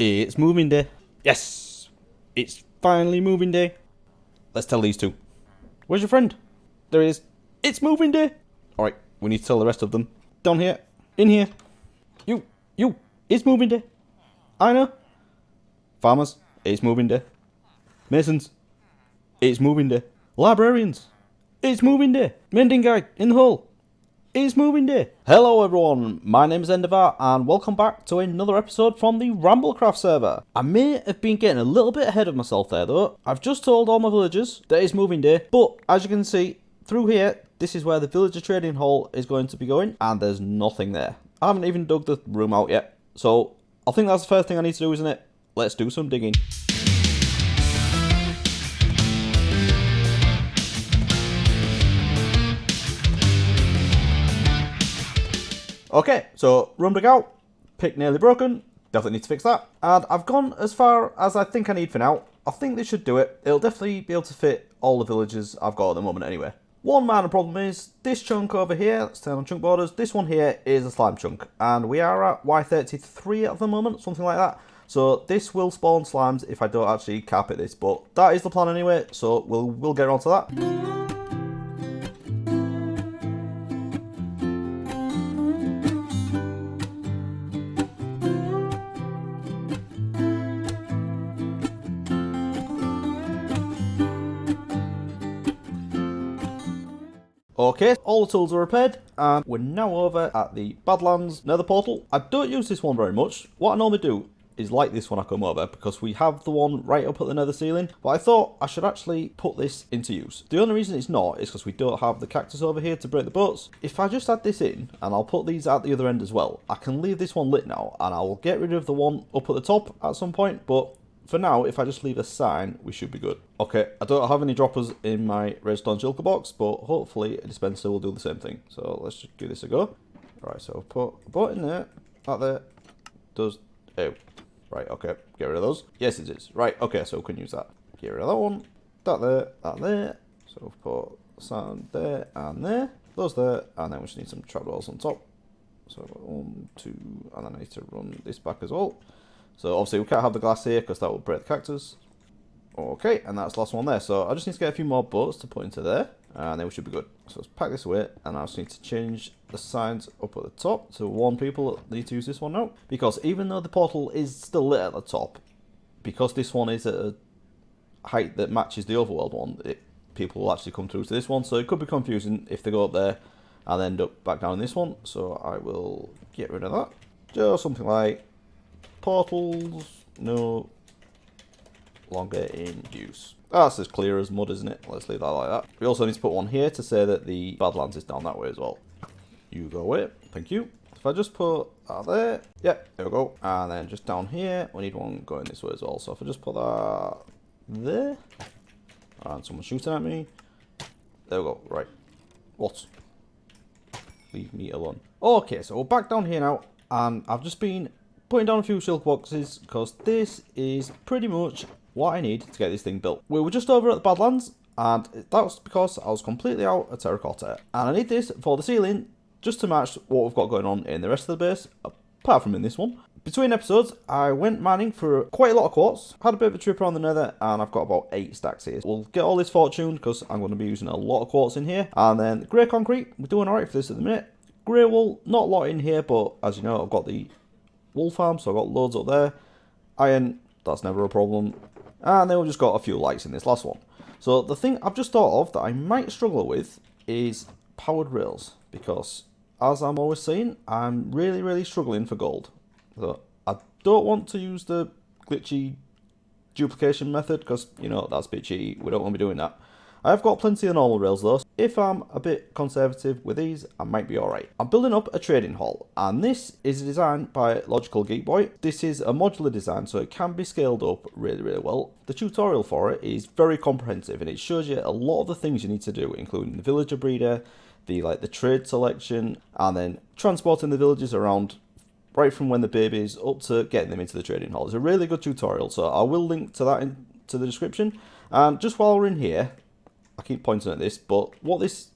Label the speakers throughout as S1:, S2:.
S1: It's moving day. Yes! It's finally moving day. Let's tell these two. Where's your friend? There he is. It's moving day! Alright, we need to tell the rest of them. Down here. In here. You. It's moving day. I know. Farmers. It's moving day. Masons. It's moving day. Librarians. It's moving day. Mending guy in the hole. It's moving day. Hello everyone, my name is Endeavour and welcome back to another episode from the RambleCraft server. I may have been getting a little bit ahead of myself there though. I've just told all my villagers that it's moving day, but as you can see through here, this is where the villager trading hall is going to be going and there's nothing there. I haven't even dug the room out yet, so I think that's the first thing I need to do, isn't it? Let's do some digging. Okay, so room dug out, pick nearly broken, definitely need to fix that. And I've gone as far as I think I need for now. I think this should do it. It'll definitely be able to fit all the villages I've got at the moment anyway. One minor problem is this chunk over here, let's turn on chunk borders, this one here is a slime chunk. And we are at Y33 at the moment, something like that. So this will spawn slimes if I don't actually carpet this, but that is the plan anyway, so we'll get on to that. Okay, all the tools are repaired, and we're now over at the Badlands Nether portal. I don't use this one very much. What I normally do is light this when I come over, because we have the one right up at the nether ceiling, but I thought I should actually put this into use. The only reason it's not is because we don't have the cactus over here to break the boats. If I just add this in, and I'll put these at the other end as well, I can leave this one lit now, and I will get rid of the one up at the top at some point, but for now, if I just leave a sign, we should be good. Okay, I don't have any droppers in my redstone shulker box, but hopefully a dispenser will do the same thing. So let's just give this a go. Right, so put a boat in there. That there does... Oh, right, okay. Get rid of those. Yes, it is. Right, okay, so we can use that. Get rid of that one. That there, that there. So put sand there and there. Those there, and then we just need some trapdoors on top. So 1, 2, and then I need to run this back as well. So obviously we can't have the glass here because that will break the cactus. Okay, and that's the last one there. So I just need to get a few more boats to put into there, and then we should be good. So let's pack this away, and I just need to change the signs up at the top to warn people that need to use this one now. Because even though the portal is still lit at the top, because this one is at a height that matches the overworld one, people will actually come through to this one. So it could be confusing if they go up there and end up back down in this one. So I will get rid of that. Just something like... portals no longer in use. That's as clear as mud, isn't it? Let's leave that like that. We also need to put one here to say that the Badlands is down that way as well. You go away. Thank you. If I just put that there. Yep, there we go. And then just down here, we need one going this way as well. So if I just put that there. And someone's shooting at me. There we go. Right. What? Leave me alone. Okay, so we're back down here now. And I've just been putting down a few shulker boxes because this is pretty much what I need to get this thing built. We were just over at the Badlands, and that was because I was completely out of terracotta, and I need this for the ceiling just to match what we've got going on in the rest of the base, apart from in this one. Between episodes, I went mining for quite a lot of quartz, had a bit of a trip around the nether, and I've got about 8 stacks here. We'll get all this fortuned because I'm going to be using a lot of quartz in here, and then grey concrete, we're doing alright for this at the minute. Grey wool, not a lot in here, but as you know, I've got the wool farm, so I've got loads up there. Iron, that's never a problem. And then we've just got a few lights in this last one. So the thing I've just thought of that I might struggle with is powered rails, because as I'm always saying, I'm really struggling for gold. So I don't want to use the glitchy duplication method because, you know, that's a bit cheaty. We don't want to be doing that. I've got plenty of normal rails though. If I'm a bit conservative with these, I might be alright. I'm building up a trading hall, and this is designed by Logical Geek Boy. This is a modular design, so it can be scaled up really well. The tutorial for it is very comprehensive, and it shows you a lot of the things you need to do, including the villager breeder, the trade selection, and then transporting the villagers around right from when the babies up to getting them into the trading hall. It's a really good tutorial, so I will link to that into the description. And just while we're in here, I keep pointing at this, but what this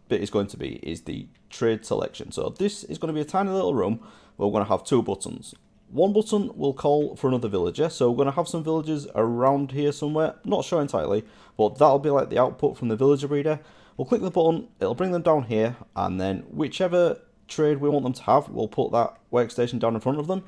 S1: bit is going to be is the trade selection. So this is going to be a tiny little room where we're going to have 2 buttons. One button will call for another villager, so we're going to have some villagers around here somewhere, not sure entirely, but that'll be like the output from the villager breeder. We'll click the button, it'll bring them down here, and then whichever trade we want them to have, we'll put that workstation down in front of them,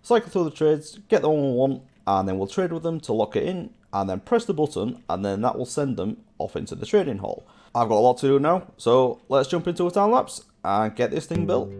S1: cycle through the trades, get the one we want, and then we'll trade with them to lock it in, and then press the button, and then that will send them off into the trading hall. I've got a lot to do now, so let's jump into a time lapse and get this thing built.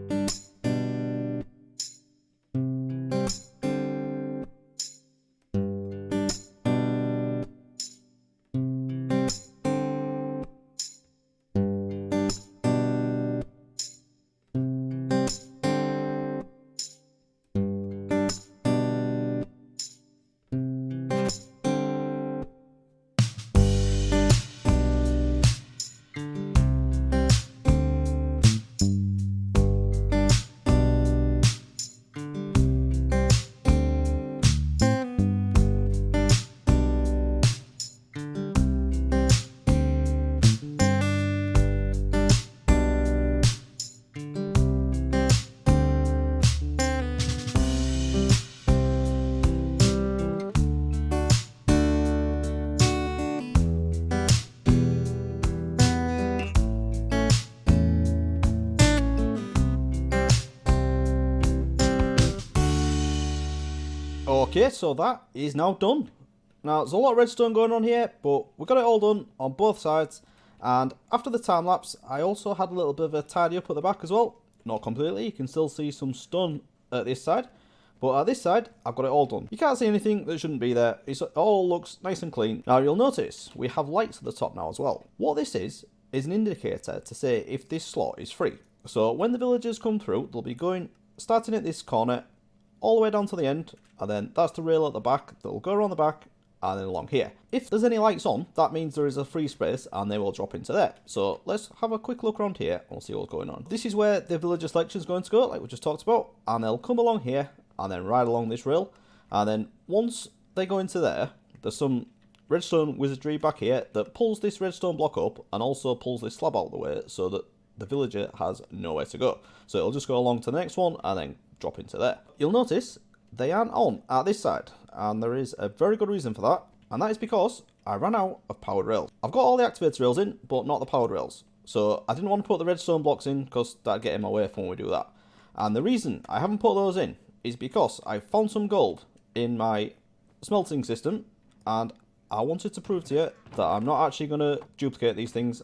S1: Okay, so that is now done. Now, there's a lot of redstone going on here, but we got it all done on both sides. And after the time lapse, I also had a little bit of a tidy up at the back as well. Not completely, you can still see some stone at this side. But at this side, I've got it all done. You can't see anything that shouldn't be there. It all looks nice and clean. Now, you'll notice we have lights at the top now as well. What this is an indicator to say if this slot is free. So when the villagers come through, they'll be going, starting at this corner, all the way down to the end, and then that's the rail at the back. They'll go around the back and then along here. If there's any lights on, that means there is a free space and they will drop into there. So let's have a quick look around here and we'll see what's going on. This is where the villager selection is going to go, like we just talked about, and they'll come along here and then ride along this rail, and then once they go into there, there's some redstone wizardry back here that pulls this redstone block up and also pulls this slab out of the way so that the villager has nowhere to go. So it'll just go along to the next one and then drop into there. You'll notice they aren't on at this side, and there is a very good reason for that, and that is because I ran out of powered rails. I've got all the activator rails in, but not the powered rails. So I didn't want to put the redstone blocks in because that'd get in my way when we do that. And the reason I haven't put those in is because I found some gold in my smelting system, and I wanted to prove to you that I'm not actually going to duplicate these things.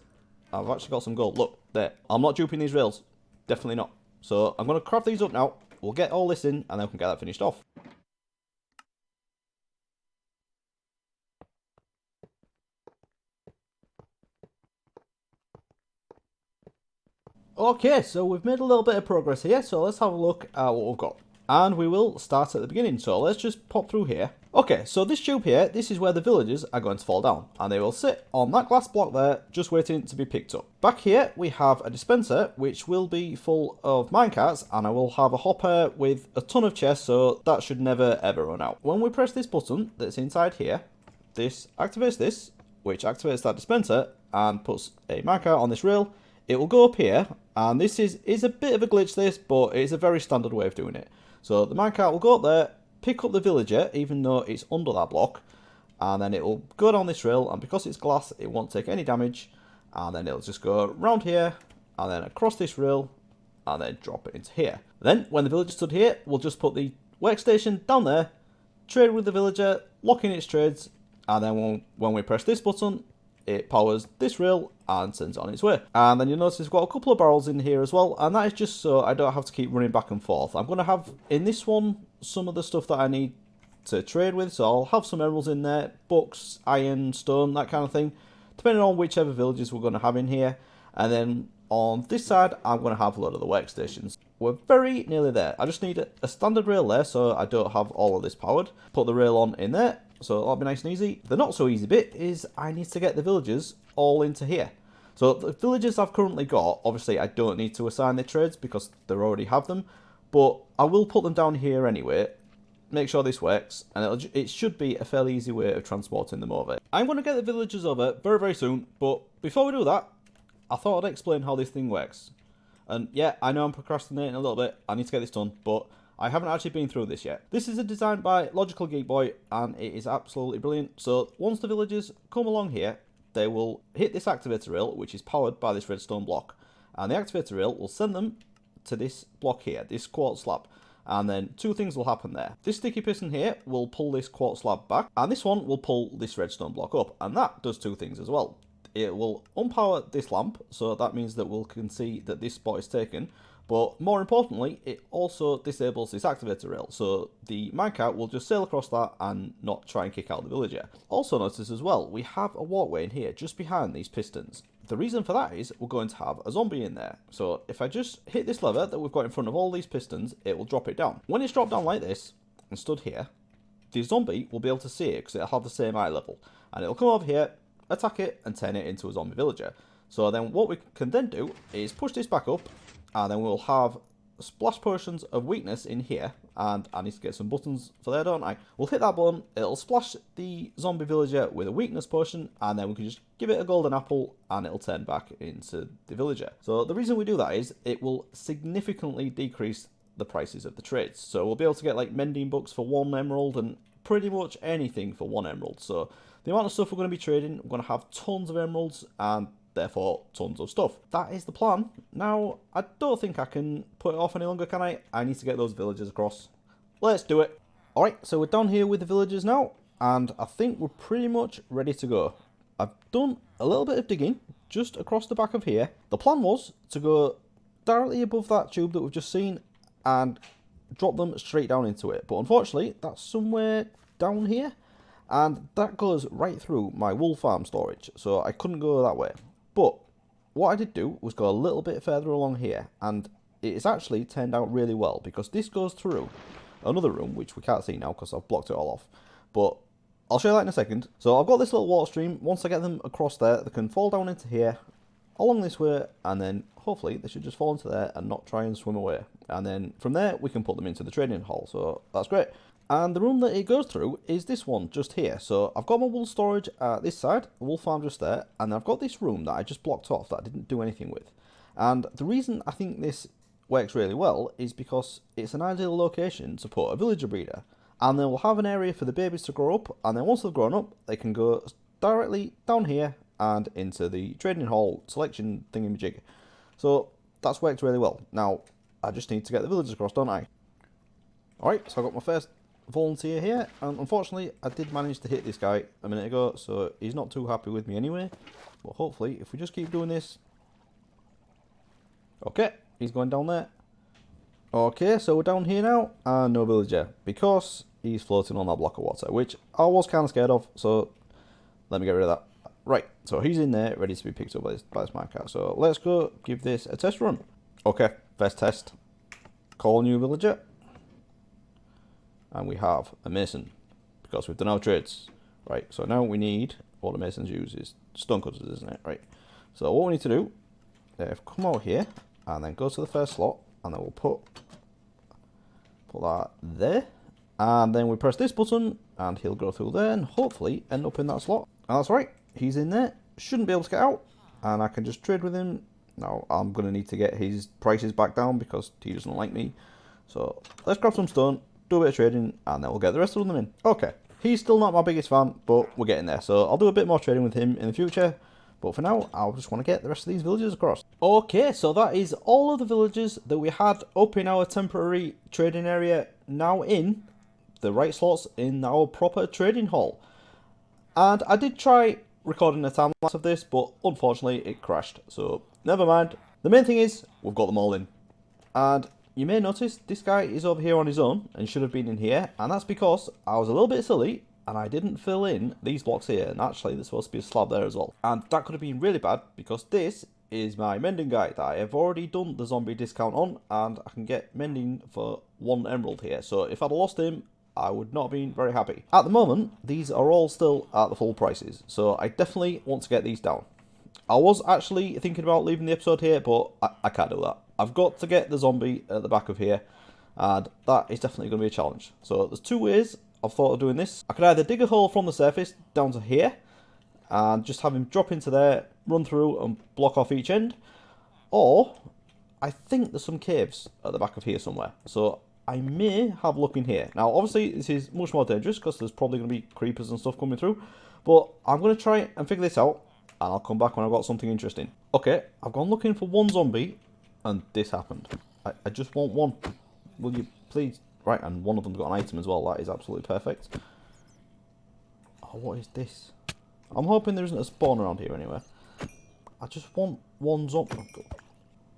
S1: I've actually got some gold. Look, there. I'm not duping these rails. Definitely not. So I'm going to craft these up now. We'll get all this in, and then we can get that finished off. Okay, so we've made a little bit of progress here, so let's have a look at what we've got. And we will start at the beginning, so let's just pop through here. Okay, so this tube here, this is where the villagers are going to fall down, and they will sit on that glass block there, just waiting to be picked up. Back here, we have a dispenser, which will be full of minecarts, and I will have a hopper with a ton of chests, so that should never ever run out. When we press this button that's inside here, this activates this, which activates that dispenser, and puts a minecart on this rail. It will go up here, and this is a bit of a glitch this, but it's a very standard way of doing it. So the minecart will go up there, pick up the villager, even though it's under that block, and then it will go down this rail, and because it's glass, it won't take any damage, and then it'll just go around here, and then across this rail, and then drop it into here. Then, when the villager stood here, we'll just put the workstation down there, trade with the villager, lock in its trades, and then when we press this button, it powers this rail and sends it on its way. And then you'll notice we've got a couple of barrels in here as well, and that is just so I don't have to keep running back and forth. I'm going to have in this one some of the stuff that I need to trade with, so I'll have some emeralds in there, books, iron, stone, that kind of thing, depending on whichever villages we're going to have in here. And then on this side, I'm going to have a lot of the workstations. We're very nearly there. I just need a standard rail there, so I don't have all of this powered. Put the rail on in there, so that'll be nice and easy. The not so easy bit is I need to get the villagers all into here. So the villagers I've currently got, obviously I don't need to assign their trades because they already have them, but I will put them down here anyway, make sure this works, and it should be a fairly easy way of transporting them over. I'm going to get the villagers over very, very soon, but before we do that, I thought I'd explain how this thing works. And yeah, I know I'm procrastinating a little bit, I need to get this done, but I haven't actually been through this yet. This is a design by Logical Geek Boy, and it is absolutely brilliant. So once the villagers come along here, they will hit this activator rail, which is powered by this redstone block. And the activator rail will send them to this block here, this quartz slab. And then two things will happen there. This sticky piston here will pull this quartz slab back, and this one will pull this redstone block up. And that does two things as well. It will unpower this lamp, so that means that we can see that this spot is taken. But more importantly, it also disables this activator rail, so the minecart will just sail across that and not try and kick out the villager. Also notice as well, we have a walkway in here just behind these pistons. The reason for that is we're going to have a zombie in there. So if I just hit this lever that we've got in front of all these pistons, it will drop it down. When it's dropped down like this and stood here, the zombie will be able to see it because it'll have the same eye level. And it'll come over here, attack it, and turn it into a zombie villager. So then what we can then do is push this back up, and then we'll have splash potions of weakness in here. And I need to get some buttons for there, don't I? We'll hit that button, it'll splash the zombie villager with a weakness potion, and then we can just give it a golden apple, and it'll turn back into the villager. So the reason we do that is it will significantly decrease the prices of the trades. So we'll be able to get like mending books for 1 emerald, and pretty much anything for 1 emerald. So the amount of stuff we're going to be trading, we're going to have tons of emeralds, and therefore tons of stuff. That is the plan. Now, I don't think I can put it off any longer, can I? I need to get those villagers across. Let's do it. Alright, so we're down here with the villagers now, and I think we're pretty much ready to go. I've done a little bit of digging just across the back of here. The plan was to go directly above that tube that we've just seen and drop them straight down into it. But unfortunately, that's somewhere down here, and that goes right through my wool farm storage, so I couldn't go that way. But what I did do was go a little bit further along here, and it's actually turned out really well, because this goes through another room, which we can't see now because I've blocked it all off. But I'll show you that in a second. So I've got this little water stream. Once I get them across there, they can fall down into here, along this way, and then hopefully they should just fall into there and not try and swim away. And then from there, we can put them into the trading hall, so that's great. And the room that it goes through is this one just here. So I've got my wool storage at this side, the wool farm just there, and I've got this room that I just blocked off that I didn't do anything with. And the reason I think this works really well is because it's an ideal location to put a villager breeder. And then we'll have an area for the babies to grow up, and then once they've grown up, they can go directly down here and into the trading hall selection thingamajig. So that's worked really well. Now, I just need to get the villagers across, don't I? Alright, so I got my first volunteer here, and unfortunately I did manage to hit this guy a minute ago, so he's not too happy with me anyway. But hopefully if we just keep doing this. Okay, he's going down there. Okay, so we're down here now, and no villager because he's floating on that block of water, which I was kind of scared of, so let me get rid of that. Right, so he's in there ready to be picked up by this minecart, so let's go give this a test run. Okay, first test, call new villager. And we have a mason, because we've done our trades. Right, so now we need, what the masons use is stone cutters, isn't it? Right, so what we need to do, come out here, and then go to the first slot, and then we'll put that there. And then we press this button, and he'll go through there, and hopefully end up in that slot. And that's right, he's in there, shouldn't be able to get out, and I can just trade with him. Now, I'm going to need to get his prices back down, because he doesn't like me. So, let's grab some stone, do a bit of trading, and then we'll get the rest of them in. Okay, he's still not my biggest fan, but we're getting there. So I'll do a bit more trading with him in the future. But for now, I just want to get the rest of these villagers across. Okay, so that is all of the villagers that we had up in our temporary trading area now in the right slots in our proper trading hall. And I did try recording a time lapse of this, but unfortunately it crashed. So never mind. The main thing is we've got them all in. And you may notice this guy is over here on his own and should have been in here, and that's because I was a little bit silly and I didn't fill in these blocks here, and actually there's supposed to be a slab there as well. And that could have been really bad because this is my mending guy that I have already done the zombie discount on, and I can get mending for 1 emerald here. So if I'd lost him, I would not have been very happy. At the moment, these are all still at the full prices, so I definitely want to get these down. I was actually thinking about leaving the episode here, but I can't do that. I've got to get the zombie at the back of here, and that is definitely going to be a challenge. So there's 2 ways I've thought of doing this. I could either dig a hole from the surface down to here, and just have him drop into there, run through and block off each end, or I think there's some caves at the back of here somewhere. So I may have a look in here. Now, obviously, this is much more dangerous because there's probably going to be creepers and stuff coming through. But I'm going to try and figure this out, and I'll come back when I've got something interesting. Okay, I've gone looking for one zombie, and this happened. I just want one. Will you please? Right, and one of them's got an item as well. That is absolutely perfect. Oh, what is this? I'm hoping there isn't a spawn around here anywhere. I just want one zombie. Oh,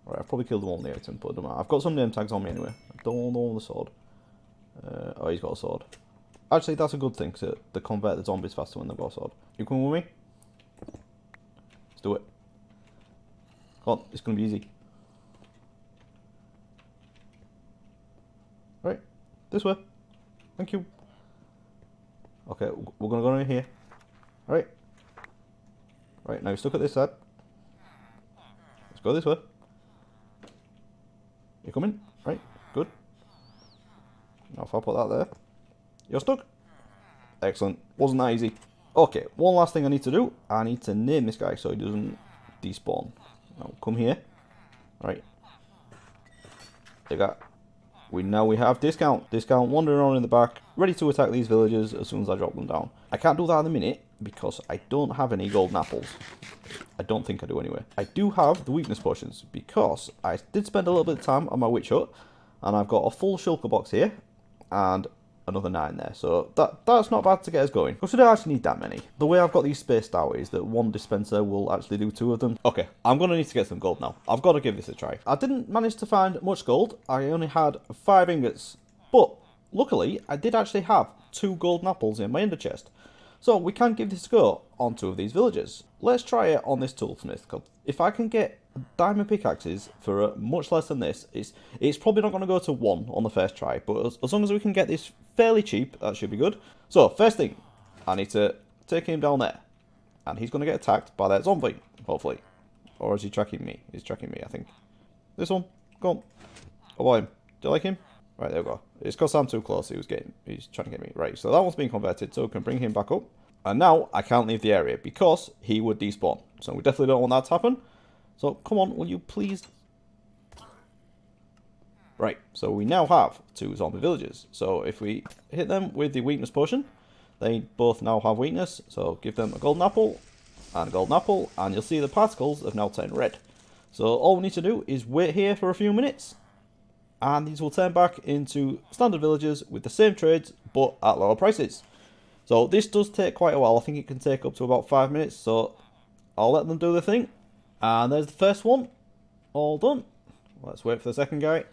S1: right, I've probably killed them all in the item, but it doesn't matter. I've got some name tags on me anyway. I don't know the sword. Oh, he's got a sword. Actually, that's a good thing, because they convert the zombies faster when they've got a sword. You coming with me? Let's do it. Come on, it's going to be easy. Right, this way. Thank you. Okay, we're going to go in here. Right. Right, now you're stuck at this side. Let's go this way. You coming? Right, good. Now if I put that there. You're stuck. Excellent. Wasn't that easy. Okay, one last thing I need to do. I need to name this guy so he doesn't despawn. Now come here. Right. There you go. We have discount. Discount wandering around in the back, ready to attack these villagers as soon as I drop them down. I can't do that in a minute because I don't have any golden apples. I don't think I do anyway. I do have the weakness potions because I did spend a little bit of time on my witch hut, and I've got a full shulker box here and another 9 there. So that's not bad to get us going. Because we don't actually need that many. The way I've got these spaced out is that one dispenser will actually do 2 of them. Okay, I'm going to need to get some gold now. I've got to give this a try. I didn't manage to find much gold. I only had 5 ingots. But luckily, I did actually have 2 golden apples in my ender chest. So we can give this a go on 2 of these villagers. Let's try it on this toolsmith. If I can get diamond pickaxes for much less than this, it's probably not going to go to 1 on the first try. But as long as we can get this fairly cheap, that should be good. So first thing, I need to take him down there. And he's going to get attacked by that zombie, hopefully. Or is he tracking me? He's tracking me, I think. This one, go on. Avoid him. Do you like him? Right, there we go. It's because I'm too close. He's trying to get me. Right, so that one's been converted, so we can bring him back up. And now I can't leave the area because he would despawn. So we definitely don't want that to happen. So come on, will you please? Right, so we now have 2 zombie villagers. So if we hit them with the weakness potion, they both now have weakness. So give them a golden apple and a golden apple, and you'll see the particles have now turned red. So all we need to do is wait here for a few minutes, and these will turn back into standard villagers with the same trades, but at lower prices. So this does take quite a while. I think it can take up to about 5 minutes, so I'll let them do the thing. And there's the first one, all done. Let's wait for the second guy.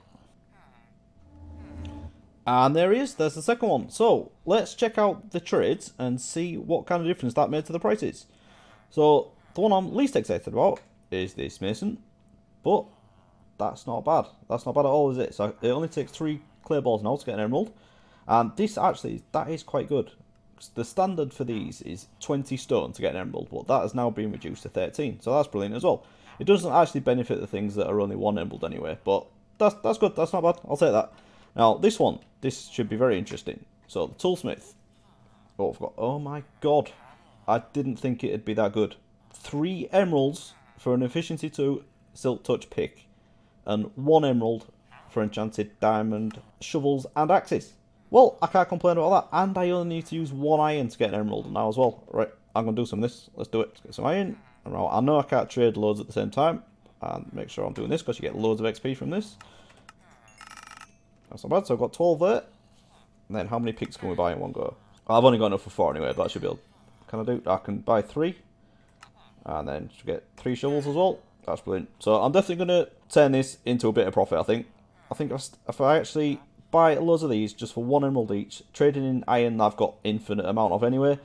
S1: And there he is, there's the second one. So let's check out the trades and see what kind of difference that made to the prices. So the one I'm least excited about is this mason, but that's not bad. That's not bad at all, is it? So it only takes 3 clay balls now to get an emerald. And this actually, that is quite good. The standard for these is 20 stone to get an emerald, but that has now been reduced to 13. So that's brilliant as well. It doesn't actually benefit the things that are only 1 emerald anyway, but that's good. That's not bad. I'll take that. Now this one, this should be very interesting. So the toolsmith. Oh, I forgot. Oh my god. I didn't think it'd be that good. 3 emeralds for an efficiency 2 silk touch pick, and 1 emerald for enchanted diamond shovels and axes. Well, I can't complain about that, and I only need to use 1 iron to get an emerald now as well. Right, I'm going to do some of this. Let's do it. Let's get some iron. I know I can't trade loads at the same time, and make sure I'm doing this because you get loads of XP from this. That's not bad. So I've got 12 there. And then how many picks can we buy in one go? I've only got enough for 4 anyway, but I should be able. Can I do? I can buy 3, and then should get 3 shovels as well. That's brilliant. So I'm definitely going to turn this into a bit of profit. I think if I actually buy loads of these just for 1 emerald each, trading in iron that I've got infinite amount of anyway,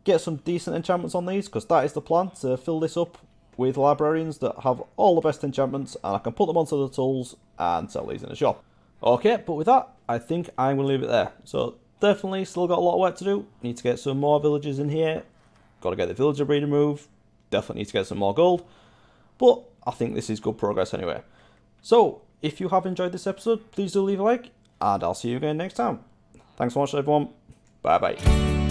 S1: get some decent enchantments on these, because that is the plan, to fill this up with librarians that have all the best enchantments, and I can put them onto the tools and sell these in a shop. Okay, but with that, I think I'm going to leave it there. So definitely still got a lot of work to do. Need to get some more villagers in here. Got to get the villager breeder moved. Definitely need to get some more gold. But I think this is good progress anyway. So if you have enjoyed this episode, please do leave a like, and I'll see you again next time. Thanks so much everyone. Bye bye.